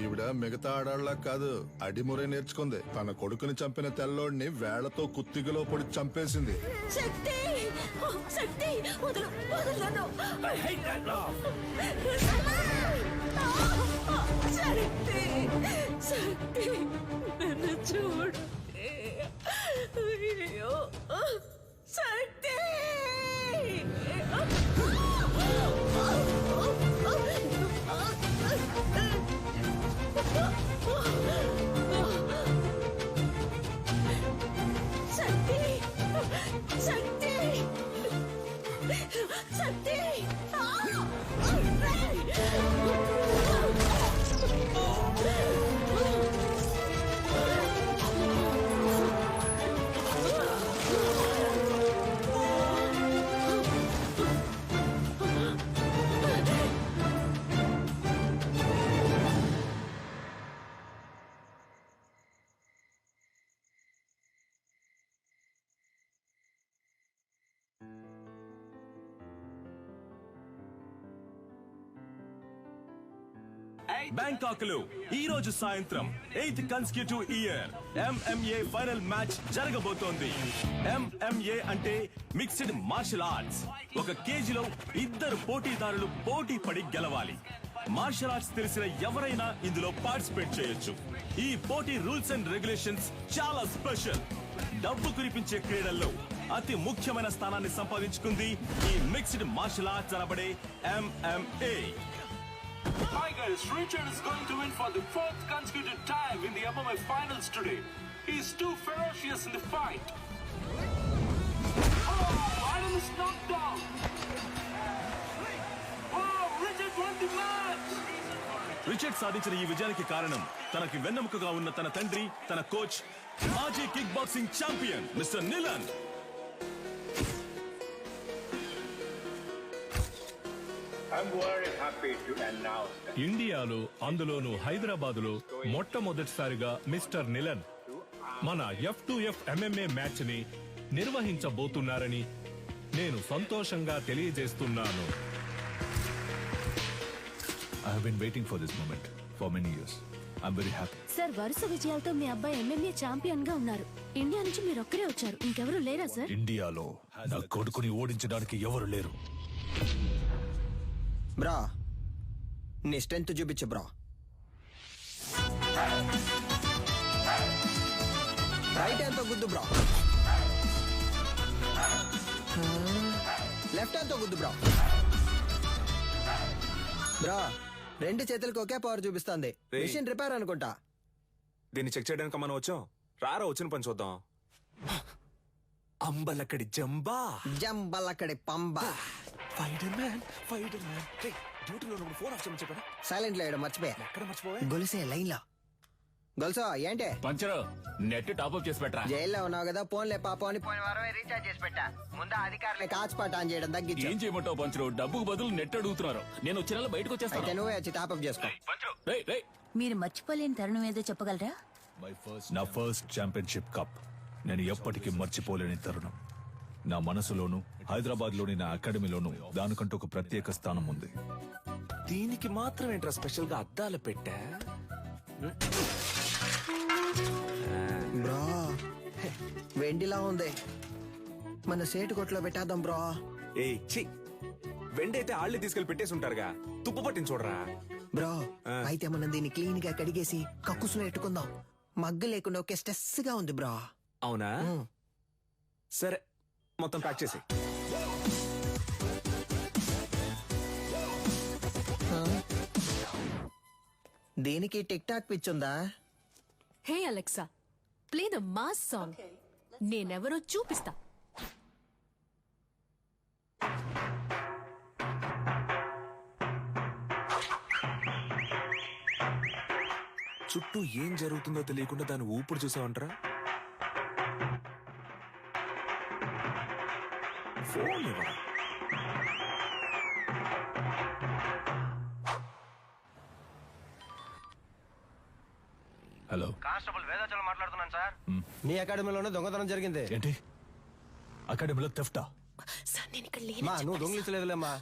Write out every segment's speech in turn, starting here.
ఈవిడ మిగతా ఆడాళ్ళ కాదు, అడిమురే నేర్చుకుంది. తన కొడుకుని చంపిన తెల్లోడిని వేళ్లతో కుత్తిగలో పొడి చంపేసింది. శక్తి శక్తి వదలు వదలను. శక్తి శక్తి నన్ను చూడు. అయ్యో శక్తి. శక్తి శక్తి శక్తి. బ్యాంకాక్ లో ఈ రోజు సాయంత్రం 8th consecutive year MMA final match జరగబోతోంది. MMA అంటే మిక్స్డ్ మార్షల్ ఆర్ట్స్. ఒక కేజీలో ఇద్దరు పోటీదారులు పోటీ పడి గెలవాలి. మార్షల్ ఆర్ట్స్ తెలిసిన ఎవరైనా ఇందులో పార్టిసిపేట్ చేయొచ్చు. ఈ పోటీ రూల్స్ అండ్ రెగ్యులేషన్స్ చాలా స్పెషల్. డబ్బు కురిపించే క్రీడల్లో అతి ముఖ్యమైన స్థానాన్ని సంపాదించుకుంది ఈ మిక్స్డ్ మార్షల్ ఆర్ట్స్ అనబడే MMA. Tigers, Richard is going to win for the 4th consecutive time in the MMA finals today. He's too ferocious in the fight. Oh, Adam is knocked down. Oh, Richard won the match. Richard సాధించిన ఈ విజయానికి కారణం తనకి వెన్నెముకగా ఉన్న తన తండ్రి, తన coach, మాజీ కిక్ బాక్సింగ్ ఛాంపియన్ మిస్టర్ నిలన్. ఇండియాలో అందులోనూ హైదరాబాదులో మొట్టమొదటిసారిగా మిస్టర్ నిలన్ మన F2F MMA మ్యాచ్ ని నిర్వహించబోతున్నారని నేను సంతోషంగా తెలియజేస్తున్నాను. I have been waiting for this moment for many years. I'm very happy. Sir, వరుస విజయాలతో మీ అబ్బాయి MMA ఛాంపియన్ గా ఉన్నారు. ఇండియా నుంచి మీరు ఒక్కరే వచ్చారు, ఇంకెవరు లేరా సార్? ఇండియాలో నా కొడుకుని ఓడించడానికి ఎవరు లేరు. బ్రా, నీ స్ట్రెంత్ చూపించు బ్రా. రైట్ హ్యాండ్ తో గుద్దు బ్రా. లెఫ్ట్ హ్యాండ్ తో గుద్దు బ్రా. బ్రా, రెండు చేతులకు ఒకే పవర్ చూపిస్తుంది. మిషన్ రిపేర్ అనుకుంటా. దీన్ని చెక్ చేయడానికి మనం వచ్చాం. రారా వచ్చిన పని చూద్దాం. అంబలక్కడి జంబా, జంబలక్కడి పంబా. డ్యూటీలో ఫోన్ ఆఫ్ చేయమని చెప్పాను. సైలెంట్ లో మర్చిపోయా. ఎక్కడ మర్చిపోయా? గొలుసే లైన్ లో. గొలుసో ఏంటి? పంచరు నెట్ టాప్అప్ చేసి పెట్టరా. జైల్లో ఉన్నావు కదా, ఫోన్లే పాపం అని పోయిన వారమే రీఛార్జ్ చేసి పెట్టా. ముందు అధికారులే కాచిపాట ఆన్ చేయడం తగ్గించు. ఏం చేయమంటావు పంచరు? డబ్బుకు బదులు నెట్ అడుగుతున్నారు. నేను వచ్చే నెల బయటకు అయితే వచ్చేస్తాను. నువ్వే వచ్చి టాప్అప్ చేసుకో. మీరు మర్చిపోలేని తరుణం ఏదో చెప్పగలరా? నా ఫస్ట్ ఛాంపియన్షిప్ కప్ నేను ఎప్పటికీ మర్చిపోలేని తరుణం. నా మనసులోను, హైదరాబాద్ లోని నా అకాడమీలోను దానికంటూ ఒక ప్రత్యేక స్థానం ఉంది. దీనికి మాత్రం ఏంట్రా స్పెషల్ గా అద్దాలు పెట్టా? బ్రో, వెండిలా ఉంది. మన సేటు కొట్లో పెట్టేద్దాం బ్రో. ఏ ఛీ, వెండైతే ఆళ్ళే తీసుకెళ్లి పెట్టేసి ఉంటారుగా. తుప్పు పట్టించి చూడరా. బ్రో, అయితే మనం దీన్ని క్లీన్ గా కడిగేసి కక్కుసులో పెట్టుకుందాం. మగ్గు లేకుండా ఒకే స్ట్రెస్ గా ఉంది బ్రో. అవునా? సరే, మొత్తం ప్యాక్ చేసి. దీనికి టిక్ టాక్ పిచ్చుందా? Hey Alexa, play the mass song. నేనెవరో చూపిస్తా. చుట్టూ ఏం జరుగుతుందో తెలియకుండా దాన్ని ఊపిరి చూసావంటరా. ఫోన్ ఇవ్వరా. హలో, కానిస్టేబుల్ వేదాచలం మాట్లాడుతున్నాను సార్. నీ అకాడమీలోనే దొంగతనం జరిగింది. ఏంటి? అకాడమీలో థెఫ్టా? సార్, నేను ఇక్కడ నువ్వు దొంగిలించలేదులేమ్మా.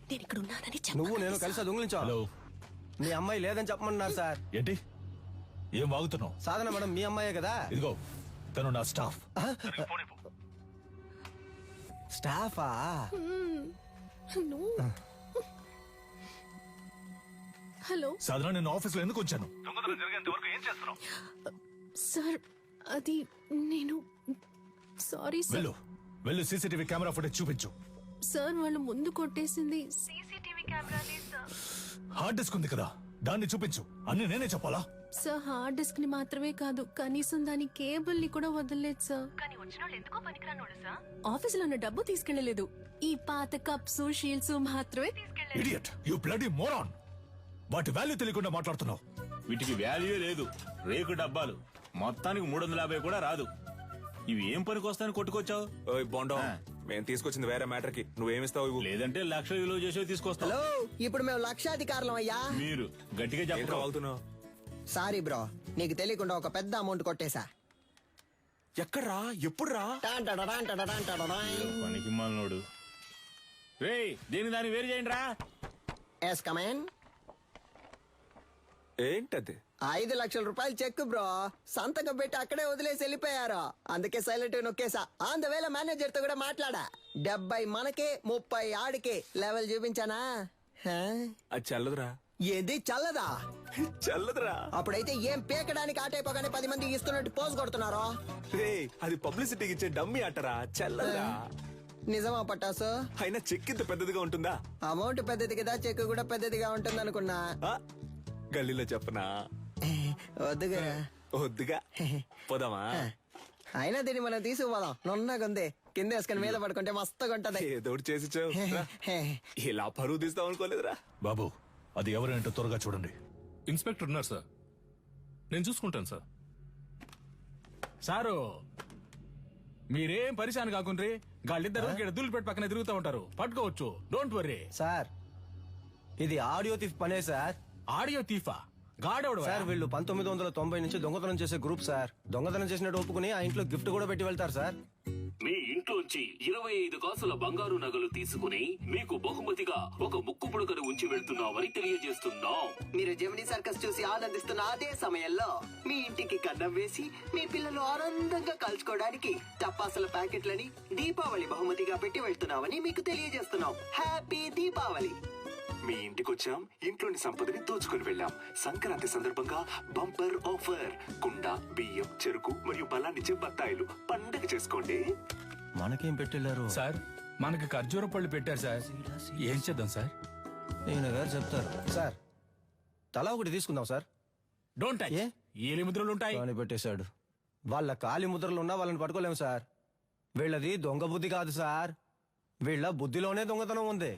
నేను ఇక్కడ ఉన్నానని నువ్వు నేను కలిసి దొంగిలించావు. హలో, మీ అమ్మాయి లేదని చెప్పమన్నారు సార్. ఏంటి ఏం వాగుతున్నావు? సాధన మేడం మీ అమ్మాయే కదా. ఇదిగో తను నా స్టాఫ్. స్టాఫా? హలో సాధారణ నేను ఆఫీస్లో ఎందుకు వచ్చాను? సార్, అది నేను సారీ సార్. వెళ్ళు వెళ్ళు, సీసీటీవీ కెమెరా ఫుటేజ్ చూపించు. సార్, వాళ్ళు ముందు కొట్టేసింది హార్డ్ డిస్క్ ఉంది కదా, దాన్ని చూపించు. అన్ని నేనే చెప్పాలా? సార్, హార్డ్ డిస్క్ ని మాత్రమే కాదు, కనీసం దాని కేబుల్ ని కూడా వదలలేదు సార్. ఆఫీసులో ఉన్న డబ్బు తీసుకెళ్లలేదు. ఈ పాత కప్స్ షీల్డ్స్ మాత్రమే తీసుకెళ్లారు. Idiot, you bloody moron. వాటి వాల్యూ తెలియకుండా మాట్లాడుతున్నావు. వీటికి వాల్యూ లేదు. రేకు డబ్బాలు మొత్తానికి 350 కూడా రాదు. ఇవి ఏం పనికి వస్తాయని కొట్టుకొచ్చావు? ఓయ్ బొండం, మేము తీసుకొచ్చింది వేరే మ్యాటర్ కి. నువ్వేమిస్తావు ఇవ్వు. లేదంటే 1,00,000 విలువ చేసేవి తీసుకొస్తావు. హలో, ఇప్పుడు మేము లక్షాధికారులం అయ్యా. మీరు గట్టిగా ఏంట్రా చెప్పావు. వాగుతున్నావు? సారీ బ్రో, నీకు తెలియకుండా ఒక పెద్ద అమౌంట్ కొట్టేశా. ఎక్కడ్రా? ఎప్పుడురా? పనికి మాలినోడు. రేయ్, దీని దాన్ని వేరు చేయండి రా. Yes come in. ఏంటది? 5 లక్షల రూపాయలు చెక్ బ్రో, సంతకం పెట్టి అక్కడే వదిలేసి వెళ్ళిపోయారు. అందుకే సైలెంట్ నొక్కేసా. ఆన్ ద వేళ మేనేజర్ తో కూడా మాట్లాడా. 70 మనకే 30 ఆడికే లెవెల్ చూపించానా? అది చల్లదురా. ఏది చల్లదా? చల్లదురా. అప్పుడైతే ఏం పేకడానికి ఆటైపోగానే 10 మంది ఇస్తున్నట్టు పోజ్ కొడుతున్నారో. రే, అది పబ్లిసిటీకి ఇచ్చే డమ్మీ అట్టరా, చల్లదురా. నిజమా పట్టాసు? అయినా చెక్ ఇంత పెద్దదిగా ఉంటుందా? అమౌంట్ పెద్దది కదా, చెక్ కూడా పెద్దదిగా ఉంటుంది అనుకున్నా. ఆ, గల్లీలో చెప్పనా? వద్దుగా. వద్దుగా, పోదామా? అయినా దీన్ని మనం తీసుకుపోదాం. నున్నగుంది, కింద వేసుకుని మీద పడుకుంటే మస్తుగా ఉంటది. ఏదో ఒకటి చేసి చావు. ఇలా పరువు తీస్తాం అనుకోలేదురా. బాబు, అది ఎవరంటే త్వరగా చూడండి. ఇన్స్పెక్టర్ ఉన్నారు సార్, నేను చూసుకుంటాను సార్. సారు, మీరేం పరిశాన్ కాకుండ్రి. గాళ్ళిద్దరు దుల్లు పెట్టి పక్కన తిరుగుతూ ఉంటారు. పట్టుకోవచ్చు, డోంట్ వర్రీ. సార్, ఇది ఆడియో థీఫ్ పనే సార్. ఆడియో తీఫా? గాడెవడు సార్, వీళ్ళు 1990 నుంచి దొంగతనం చేసే గ్రూప్ సార్. దొంగతనం చేసినట్టు ఒప్పుకుని ఆ ఇంట్లో గిఫ్ట్ కూడా పెట్టి వెళ్తారు సార్. మీ ఇంట్లోంచి 25 కాసుల బంగారు నగలు తీసుకుని మీకు బహుమతిగా ఒక ముక్కు పుడకను ఉంచి వెళ్తున్నామని తెలియజేస్తున్నాం. మీరు జెమినీ సర్కస్ చూసి ఆనందిస్తున్న అదే సమయంలో మీ ఇంటికి కన్నం వేసి మీ పిల్లలు ఆనందంగా కలుసుకోవడానికి టపాసుల ప్యాకెట్లని దీపావళి బహుమతిగా పెట్టి వెళ్తున్నామని మీకు తెలియజేస్తున్నాం. హ్యాపీ దీపావళి. మీ ఇంటికి వచ్చాం, ఇంట్లోని సంపదని దోచుకుని వెళ్ళాం. సంక్రాంతి సందర్భంగా బంపర్ ఆఫర్. కుండ, బియ్యం, చెరుకు మరియు బలాన్నిచ్చే బత్తాయిలు. పండగ చేసుకోండి. మనకేం పెట్టెళ్ళారు సార్? మనకి ఖర్జూర పళ్ళు పెట్టారు సార్. ఏం చేద్దాం సార్? ఈయన గారు చెప్తారు. సార్, తలా ఒకటి తీసుకుందాం సార్. Don't touch. ఏలి ముద్రలు ఉంటాయి అని పెట్టేశాడు. వాళ్ళ కాలి ముద్రలు ఉన్నా వాళ్ళని పట్టుకోలేము సార్. వీళ్ళది దొంగ బుద్ధి కాదు సార్, వీళ్ళ బుద్ధిలోనే దొంగతనం ఉంది.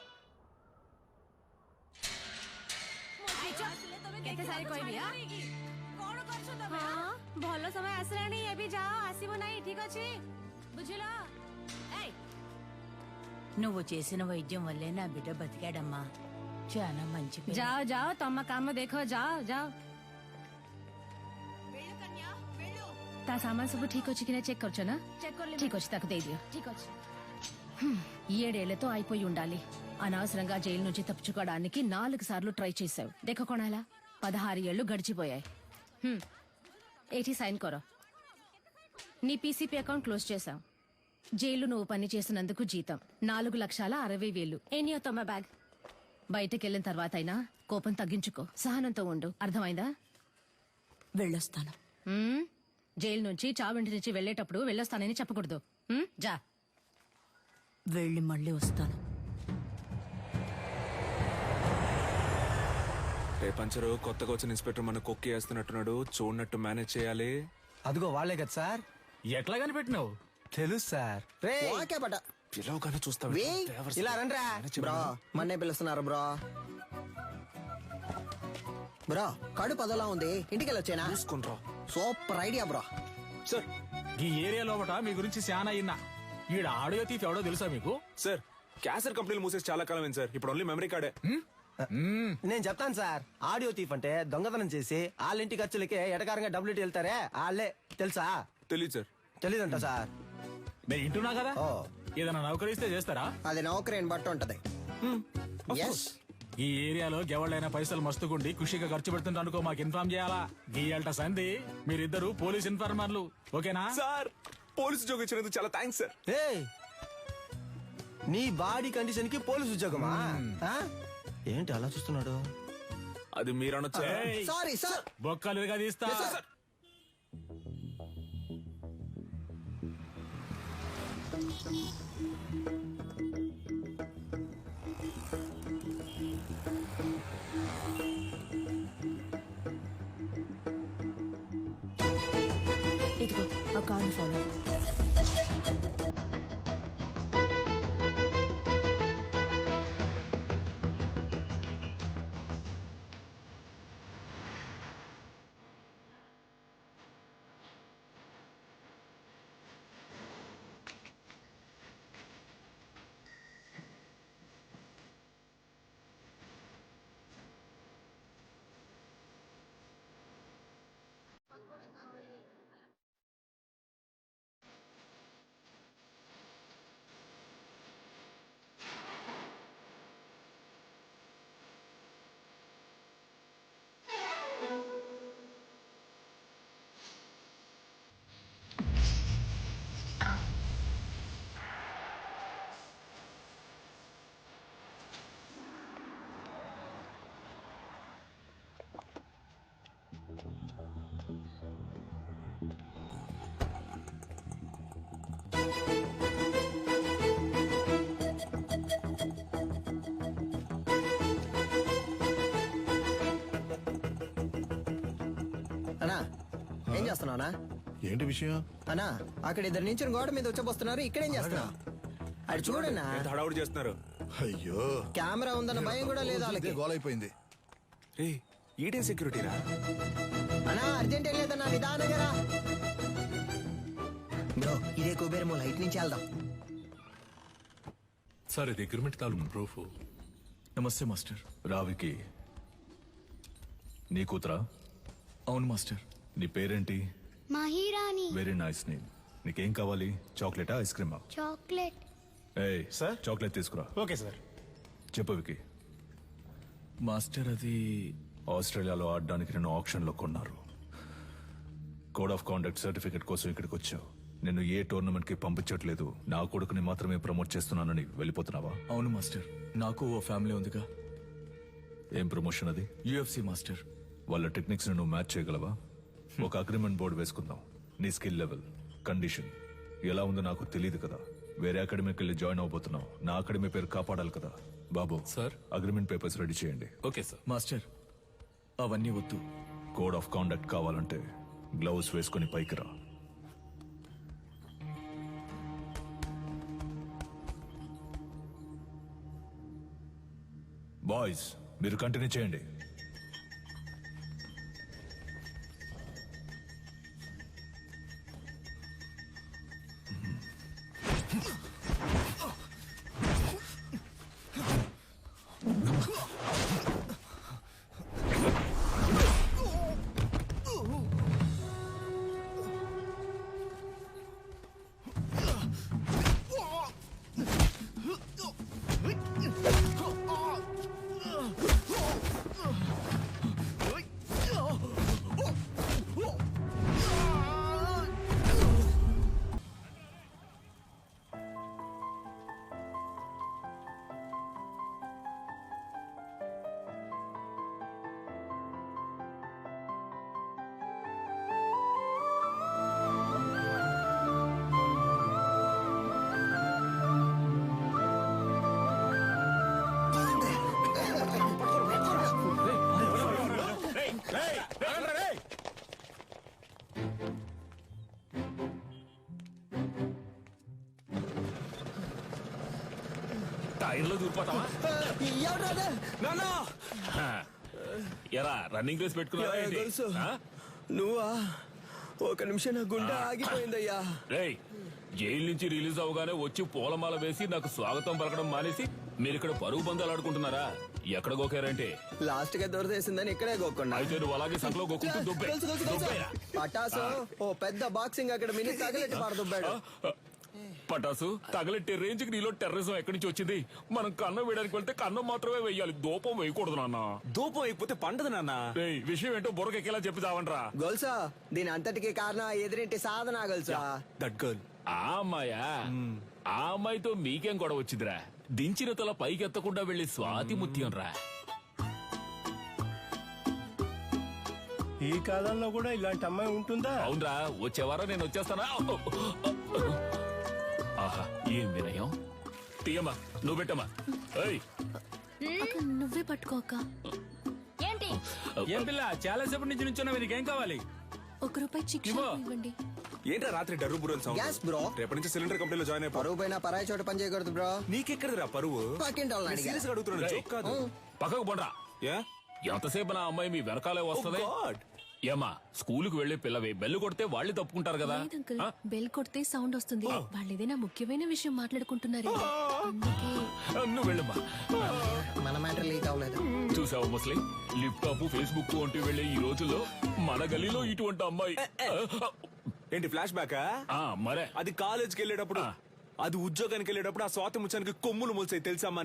ଭଲ ସମୟ ଆସିଲାଣି, ଏବେ ଯାଅ, ଆସିବ ନାହିଁ, ଠିକ ଅଛି? ବୁଝିଲ? నువ్వు చేసిన వైద్యం వల్లే నా బిడ్డ బతికాడమ్మా. చాలా మంచి పిల్ల. ଯାଅ ଯାଅ, ତମ କାମ ଦେଖ, ଯାଅ ଯାଅ. ତା ସାମାନ ସବୁ ଠିକ ଅଛି କି ନା చెక్ କରୁଛ ନା? ଠିକ ଅଛି, ତାକୁ ଦେଇଦିଅ. ଠିକ ଅଛି. 7 ఏళ్లతో అయిపోయి ఉండాలి. అనవసరంగా జైలు నుంచి తప్పించుకోవడానికి 4 సార్లు ట్రై చేశావు. దేఖ కొనాలా, 16 ఏళ్లు గడిచిపోయాయి. ఏటి సైన్ కొరో. నీ పీసీపీ అకౌంట్ క్లోజ్ చేశావు. జైలు నువ్వు పని చేసినందుకు జీతం 4,60,60,000. Any తొమ్మ bag. బయటకెళ్ళిన తర్వాత అయినా కోపం తగ్గించుకో, సహనంతో ఉండు. అర్థమైందా? వెళ్ళొస్తాను. జైలు నుంచి చావింటి నుంచి వెళ్లేటప్పుడు వెళ్ళొస్తానని చెప్పకూడదు. జా. వెళ్ళి మళ్ళీ వస్తాను. రే పంచరు, కొత్తగా వచ్చిన ఇన్స్పెక్టర్ మన కొక్కి వేస్తున్నట్టున్నాడు. చూడనట్టు మేనేజ్ చేయాలి. అదిగో వాళ్ళే కదా సార్. ఎట్లా కనిపెట్టినావు? తెలుసు సార్. పిలవగానే చూస్తావు. ఇలా రండ్రా బ్రో, మన్నే పిలుస్తున్నారు బ్రో. బ్రో, కడుపు అదోలా ఉంది, ఇంటికి వచ్చేనా? చూసుకుంట్రా. Super idea bro. సార్, ఈ ఏరియా లోపట మీ గురించి చాలా అయినా. ఈడ ఆడియో తీఫ్ ఎవడో తెలుసా మీకు? సార్, క్యాసర్ కంపెనీలు మూసేసి చాలా కాలం సార్. ఇప్పుడు ఓన్లీ మెమరీ కార్డే. నేను చెప్తాను సార్. ఆడియో తీఫ్ అంటే దొంగతనం చేసి వాళ్ళ ఇంటి ఖర్చులకే ఎటకారంగా డబ్బులు వెళ్తారే వాళ్ళే. తెలుసా? తెలీదు సార్. తెలీదంట సార్. నేను ఇంటున్నా కదా, ఏదైనా నౌకరిస్తే చేస్తారా? అది నౌకరీని బట్టి ఉంటది. ఈ ఏరియాలో ఎవళ్ళైనా పైసలు మస్తుకుండి ఖుషిగా ఖర్చు పెడుతుంటే అనుకో మాకు ఇన్ఫార్మ్ చేయాలా గీయాలట సంధి మీరిద్దరు పోలీస్ ఇన్ఫార్మర్లు ఓకేనా సార్ పోలీసు ఉద్యోగం ఇచ్చినందుకు చాలా థ్యాంక్స్ సార్. ఏయ్, నీ బాడీ కండిషన్ కి పోలీసు ఉద్యోగమా? ఆ? ఏంటి అలా చూస్తున్నాడు? అది మీరు అనొచ్చు. Sorry sir. బొక్కలుగా తీస్తా. ఇదిగో ఆ కార్ని ఫాలో. అన్నా ఏం చేస్తున్నావునా? ఏంటి విషయం? అన్నా అక్కడ ఇద్దరు నుంచి గోడ మీద వచ్చబోస్తున్నారు. ఇక్కడేం చేస్తున్నావు? అది చూడన్నా. ఎంత హడావుడి చేస్తున్నారు. అయ్యో, కెమెరా ఉందన్న భయం కూడా లేదు వాళ్ళకి. గోల్ అయిపోయింది. రే ఈడేం సెక్యూరిటీ రా. అన్నా అర్జెంట్ ఏం లేదన్నా, నిదానంగా రా. బ్రో ఇదే కుబేరమో, లైట్ నుంచి వెళ్దాం. సార్ ఇది అగ్రిమెంట్ తాలూకు ప్రూఫ్. నమస్తే మాస్టర్. రావికి నీ కూతురా? అవును మాస్టర్. నీ పేరేంటి? మహిరాణి. Very nice name. నీకేం కావాలి? చాక్లెటా, ఐస్ క్రీమా? చాక్లెట్. ఏయ్ సార్, చాక్లెట్ తీసుకురా. Okay sir. చెప్పు వికి. మాస్టర్ అది ఆస్ట్రేలియాలో ఆడడానికి నేను ఆప్షన్ లో కొన్నారు. కోడ్ ఆఫ్ కాండక్ట్ సర్టిఫికెట్ కోసం ఇక్కడికి వచ్చావు. నిన్ను ఏ టోర్నమెంట్ కి పంపించట్లేదు, నా కొడుకుని మాత్రమే ప్రమోట్ చేస్తున్నానని వెళ్ళిపోతున్నావా? అవును మాస్టర్, నాకు ఓ ఫ్యామిలీ ఉందిగా. ఏం ప్రమోషన్ అది? UFC master. వాళ్ళ టెక్నిక్స్ ని నువ్వు మ్యాచ్ చేయగలవా? ఒక అగ్రిమెంట్ బోర్డు వేసుకుందాం. నీ స్కిల్ లెవెల్, కండిషన్ ఎలా ఉందో నాకు తెలియదు కదా. వేరే అకాడమీకి వెళ్ళి జాయిన్ అవబోతున్నావు. నా అకాడమీ పేరు కాపాడాలి కదా. బాబు సార్, అగ్రిమెంట్ పేపర్స్ రెడీ చేయండి. Okay sir. మాస్టర్ అవన్నీ వద్దు. కోడ్ ఆఫ్ కాండక్ట్ కావాలంటే గ్లౌస్ వేసుకుని పైకి రా. బాయ్స్ మీరు కంటిన్యూ చేయండి. టైర్లో దూరిపోతావా? ఎరా రన్నింగ్ రేస్ పెట్టుకున్నావా? నువ్వా? ఒక నిమిషం నా గుండె ఆగిపోయిందయ్యా. రేయ్, జైలు నుంచి రిలీజ్ అవగానే వచ్చి పూలమాల వేసి నాకు స్వాగతం పలకడం మానేసి మీరు ఇక్కడ పరుగు బంధాలు ఆడుకుంటున్నారా? ఎక్కడ గోకారంటే లాస్ట్ గా దొరదేసిందని ఇక్కడే గోకుండా. అయితే నువ్వు అలాగే సంకలో గోకుంటూ దుబ్బే. పటాసు ఓ పెద్ద బాక్సింగ్ అక్కడ మినీ తగలెట్టి పారదుబ్బాడు. పటాసు తగలెట్టే రేంజ్ కి నీలో టెర్రరిజం ఎక్కడి నుంచి వచ్చింది? మనం కన్నం వేయడానికి వెళ్తే కన్నం మాత్రమే వేయాలి, దూపం వేయకూడదు నాన్న. దూపం వేయకపోతే పండదు నాన్న. విషయం ఏంటో బుర్రకెక్కేలా చెప్పి చావండ్రా. గొలుసా దీని అంతటికి కారణం ఎదురింటి సాధన గొలుసా. That girl. ఆ అమ్మాయా? ఆ అమ్మాయితో మీకేం గొడవ వచ్చిందిరా? దించిన తల పైకెత్తకుండా వెళ్లి స్వాతి ముత్యం రా. ఈ కాలంలో కూడా ఇలాంటి అమ్మాయి ఉంటుందా? అవునరా, వచ్చే వారం నేను వచ్చేస్తానా? ఆహా, ఏం వినయం. తీయమ్మా, నువ్వు పెట్టమ్మా. నువ్వే పట్టుకోక. ఏంటి ఏం పిల్ల చాలాసేపటి నుంచి నుంచున్నావు, నీకేం కావాలి? ₹1 చిక్కు ఇవ్వండి. ఏంట్రా రాత్రి డర్రు బుర్రని సౌండ్? Gas bro. రేపటి నుంచి సిలిండర్ కంపెనీలో జాయిన్ అయిపో. పరువు పైన పరాయి చోట పని చేయకూడదు బ్రో. నీకెక్కడరా పరువు? పక్కింటి వాళ్ళని అడిగా. సీరియస్ గా అడుగుతున్నాను, జోక్ కాదు. పక్కకు పోండ్రా. ఎంతసేపు నా అమ్మాయి మీ వెనకాలే వస్తుంది? ఏమా, స్కూలుకు వెళ్లే పిల్లవే, బెల్లు కొడితే వాళ్ళు తప్పుకుంటారు కదా. లేదు అంకుల్, బెల్ కొడితే సౌండ్ వస్తుంది. వాళ్ళు ఏదైనా ముఖ్యమైన విషయం మాట్లాడుకుంటున్నారు, అందుకే. నువ్వు వెళ్ళమ్మా. మన మ్యాటర్ లీక్ అవ్వలేదు. చూసావు ముస్లిం, లిప్టాప్ ఫేస్బుక్ అంటూ వెళ్లే ఈ రోజుల్లో మన గలీలో ఇటువంటి అమ్మాయి. ఏంటి ఫ్లాష్ బ్యాకా? మరే అది కాలేజ్కి వెళ్ళేటప్పుడు, అది ఉద్యోగానికి వెళ్ళేటప్పుడు ఆ స్వాతి ముచ్చానికి కొమ్ములు మొలిసాయి తెలుసా?